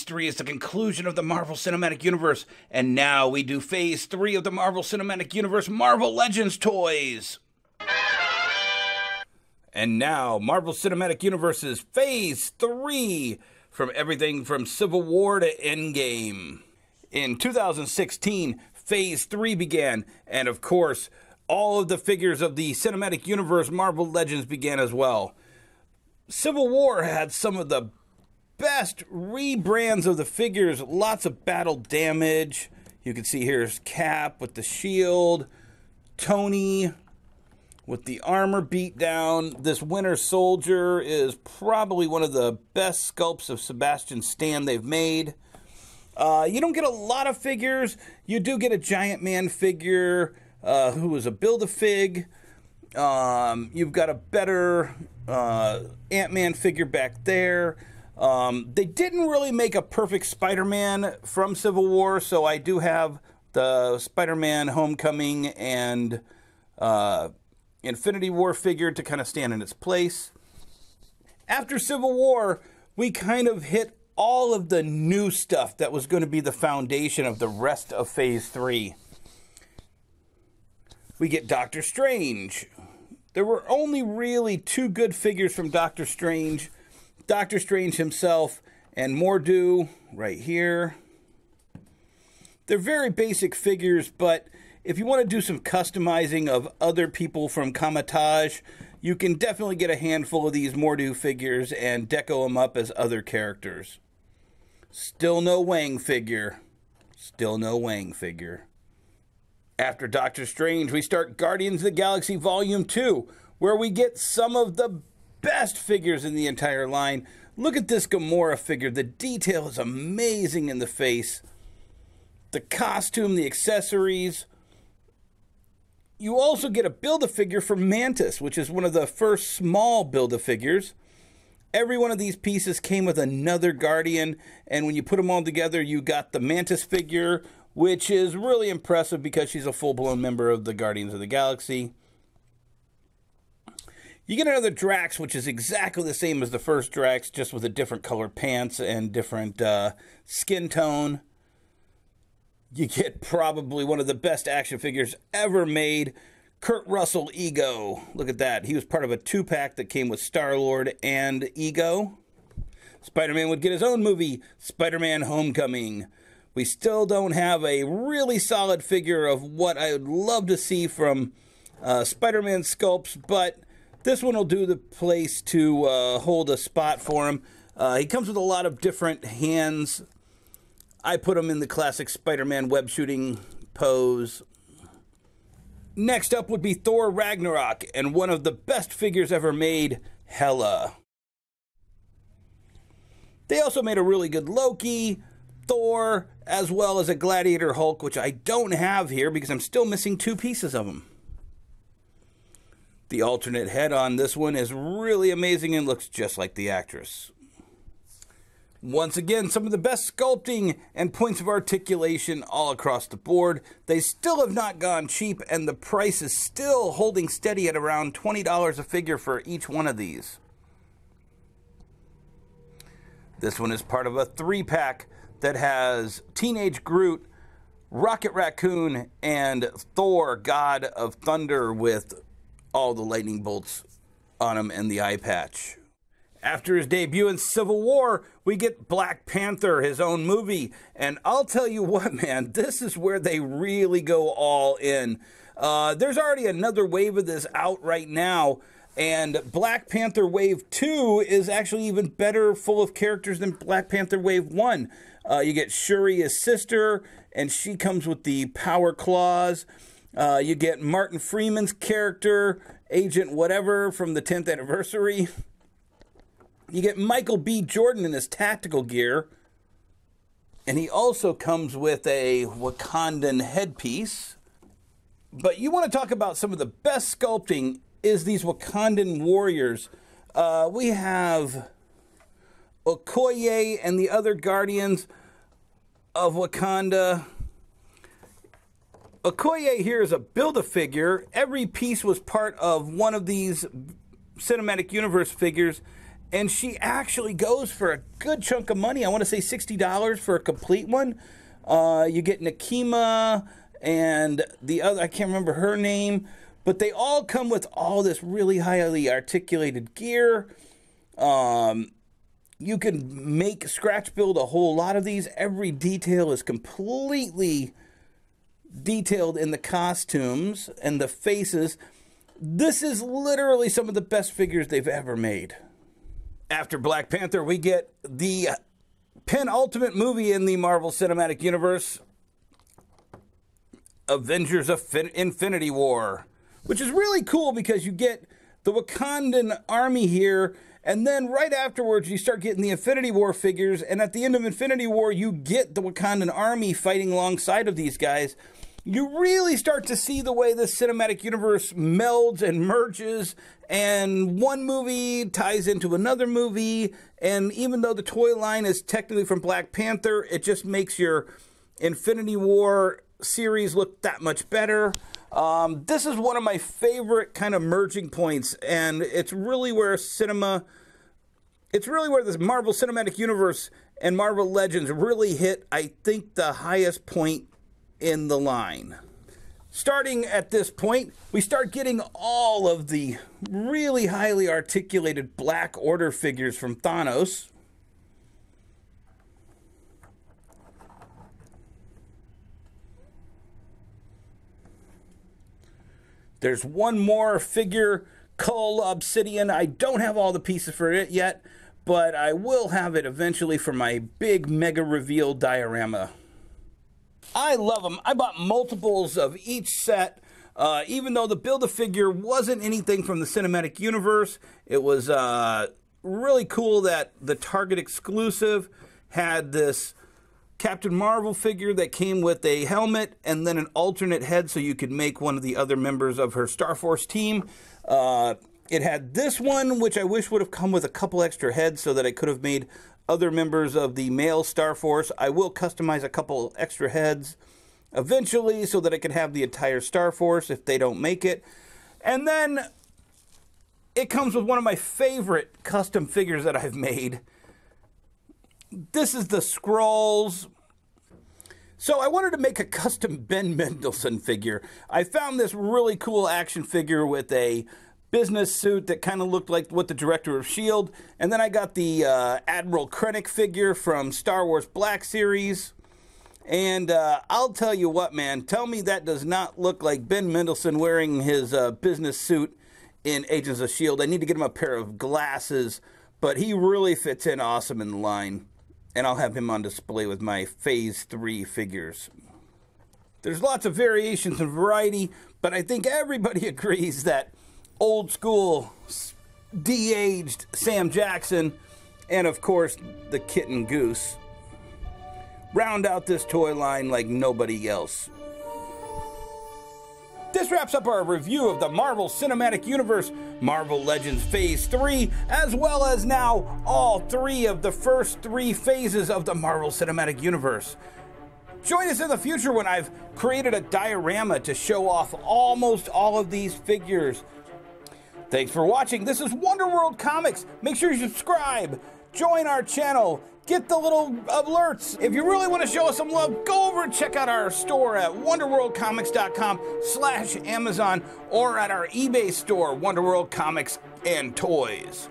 3 is the conclusion of the Marvel Cinematic Universe, and now we do Phase 3 of the Marvel Cinematic Universe Marvel Legends toys. And now, Marvel Cinematic Universe's Phase 3, from everything from Civil War to Endgame. In 2016, Phase 3 began, and of course, all of the figures of the Cinematic Universe Marvel Legends began as well. Civil War had some of the best rebrands of the figures, lots of battle damage. You can see here's Cap with the shield, Tony with the armor beat down. This Winter Soldier is probably one of the best sculpts of Sebastian Stan they've made. You don't get a lot of figures. You do get a Giant Man figure who is a Build-A-Fig. You've got a better Ant-Man figure back there. They didn't really make a perfect Spider-Man from Civil War, so I do have the Spider-Man Homecoming and Infinity War figure to kind of stand in its place. After Civil War, we kind of hit all of the new stuff that was going to be the foundation of the rest of Phase 3. We get Doctor Strange. There were only really two good figures from Doctor Strange. Doctor Strange himself and Mordo right here. They're very basic figures, but if you want to do some customizing of other people from Kamatage, you can definitely get a handful of these Mordo figures and deco them up as other characters. Still no Wang figure. Still no Wang figure. After Doctor Strange, we start Guardians of the Galaxy Volume 2, where we get some of the best figures in the entire line. Look at this Gamora figure. The detail is amazing in the face. The costume, the accessories. You also get a Build-A-Figure for Mantis, which is one of the first small Build-A-Figures. Every one of these pieces came with another Guardian, and when you put them all together, you got the Mantis figure, which is really impressive because she's a full-blown member of the Guardians of the Galaxy. You get another Drax, which is exactly the same as the first Drax, just with a different colored pants and different skin tone. You get probably one of the best action figures ever made, Kurt Russell Ego. Look at that. He was part of a 2-pack that came with Star-Lord and Ego. Spider-Man would get his own movie, Spider-Man Homecoming. We still don't have a really solid figure of what I would love to see from Spider-Man sculpts, but this one will do the place to hold a spot for him. He comes with a lot of different hands. I put him in the classic Spider-Man web shooting pose. Next up would be Thor Ragnarok, and one of the best figures ever made, Hela. They also made a really good Loki, Thor, as well as a Gladiator Hulk, which I don't have here because I'm still missing 2 pieces of him. The alternate head on this one is really amazing and looks just like the actress. Once again, some of the best sculpting and points of articulation all across the board. They still have not gone cheap, and the price is still holding steady at around $20 a figure for each one of these. This one is part of a 3-pack that has Teenage Groot, Rocket Raccoon, and Thor, God of Thunder, with all the lightning bolts on him and the eye patch. After his debut in Civil War, we get Black Panther, his own movie. And I'll tell you what, man, this is where they really go all in. There's already another wave of this out right now. And Black Panther Wave 2 is actually even better, full of characters than Black Panther Wave 1. You get Shuri, his sister, and she comes with the power claws. You get Martin Freeman's character, Agent Whatever, from the 10th anniversary. You get Michael B. Jordan in his tactical gear. And he also comes with a Wakandan headpiece. But you want to talk about some of the best sculpting is these Wakandan warriors. We have Okoye and the other guardians of Wakanda. Okoye here is a Build-A-Figure. Every piece was part of one of these Cinematic Universe figures. And she actually goes for a good chunk of money. I want to say $60 for a complete one. You get Nakima and the other, I can't remember her name, but they all come with all this really highly articulated gear. You can scratch build a whole lot of these. Every detail is completely detailed in the costumes and the faces. This is literally some of the best figures they've ever made. After Black Panther, we get the penultimate movie in the Marvel Cinematic Universe, Avengers of Infinity War, which is really cool because you get the Wakandan army here, and then right afterwards you start getting the Infinity War figures, and at the end of Infinity War you get the Wakandan army fighting alongside of these guys. You really start to see the way the cinematic universe melds and merges, and one movie ties into another movie, and even though the toy line is technically from Black Panther, it just makes your Infinity War series look that much better. This is one of my favorite kind of merging points, and it's really where this Marvel Cinematic Universe and Marvel Legends really hit, I think, the highest point in the line. Starting at this point, we start getting all of the really highly articulated Black Order figures from Thanos. There's one more figure, Cull Obsidian. I don't have all the pieces for it yet, but I will have it eventually for my big mega reveal diorama. I love them. I bought multiples of each set, even though the Build-A-Figure wasn't anything from the cinematic universe. It was really cool that the Target exclusive had this Captain Marvel figure that came with a helmet and then an alternate head so you could make one of the other members of her Star Force team. It had this one, which I wish would have come with a couple extra heads so that I could have made other members of the male Star Force. I will customize a couple extra heads eventually so that I can have the entire Star Force if they don't make it. And then it comes with one of my favorite custom figures that I've made. This is the Skrulls. So I wanted to make a custom Ben Mendelsohn figure. I found this really cool action figure with a business suit that kind of looked like what the director of S.H.I.E.L.D. And then I got the Admiral Krennic figure from Star Wars Black Series. And I'll tell you what, man. Tell me that does not look like Ben Mendelsohn wearing his business suit in Agents of S.H.I.E.L.D. I need to get him a pair of glasses. But he really fits in awesome in the line. And I'll have him on display with my Phase 3 figures. There's lots of variations and variety, but I think everybody agrees that old school, de-aged Sam Jackson, and of course the Kitten Goose, round out this toy line like nobody else. This wraps up our review of the Marvel Cinematic Universe, Marvel Legends Phase 3, as well as now all 3 of the first 3 phases of the Marvel Cinematic Universe. Join us in the future when I've created a diorama to show off almost all of these figures. Thanks for watching. This is Wonder World Comics. Make sure you subscribe, join our channel, get the little alerts. If you really want to show us some love, go over and check out our store at wonderworldcomics.com/Amazon or at our eBay store, Wonder World Comics and Toys.